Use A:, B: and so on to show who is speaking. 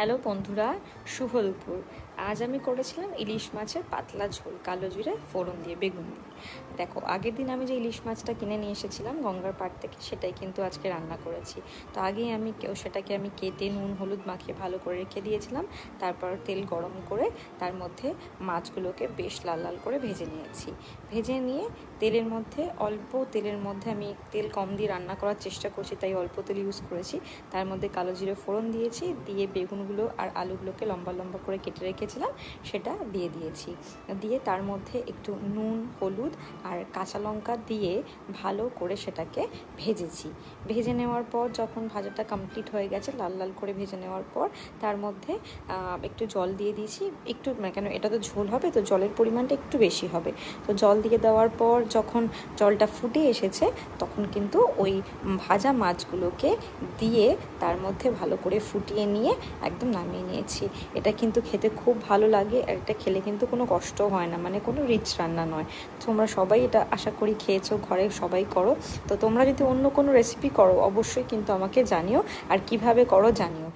A: Hello বন্ধুরা, শুভ দুপুর। আজ আমি করেছিলাম ইলিশ মাছের পাতলা ঝোল, কালো জিরে ফোড়ন দিয়ে, বেগুন দিয়ে। দেখো, আগের দিন আমি যে ইলিশ মাছটা কিনে নিয়ে এসেছিলাম গঙ্গার পাড় থেকে, সেটাই কিন্তু আজকে রান্না করেছি। তো আগেই সেটাকে আমি কেটে নুন হলুদ মাখিয়ে ভালো করে রেখে দিয়েছিলাম। তারপর তেল গরম করে তার মধ্যে মাছগুলোকে বেশ লাল লাল করে ভেজে নিয়েছি। ভেজে নিয়ে অল্প তেলের মধ্যে, আমি তেল কম দিয়ে রান্না করার চেষ্টা করছি, তাই অল্প তেল ইউজ করেছি। তার মধ্যে কালো জিরে ফোড়ন দিয়েছি, দিয়ে বেগুনগুলো আর আলুগুলোকে লম্বা লম্বা করে কেটে রেখেছিলাম সেটা দিয়ে দিয়েছি। দিয়ে তার মধ্যে একটু নুন হলুদ আর কাঁচা লঙ্কা দিয়ে ভালো করে সেটাকে ভেজেছি। ভেজে নেওয়ার পর যখন ভাজাটা কমপ্লিট হয়ে গেছে, লাল লাল করে ভেজে নেওয়ার পর তার মধ্যে একটু জল দিয়ে দিয়েছি। একটু কেন, এটা তো ঝোল হবে, তো জলের পরিমাণটা একটু বেশি হবে। তো জল দিয়ে দেওয়ার পর যখন জলটা ফুটে এসেছে, তখন কিন্তু ওই ভাজা মাছগুলোকে দিয়ে তার মধ্যে ভালো করে ফুটিয়ে নিয়ে একদম নামিয়ে নিয়েছি। এটা কিন্তু খেতে খুব ভালো লাগে, আর এটা খেলে কিন্তু কোনো কষ্টও হয় না, মানে কোনো রিচ রান্না নয়। তোমরা সবাই এটা আশা করি খেয়েছো, ঘরে সবাই করো। তো তোমরা যদি অন্য কোনো রেসিপি করো অবশ্যই কিন্তু আমাকে জানিও, আর কিভাবে করো জানিও।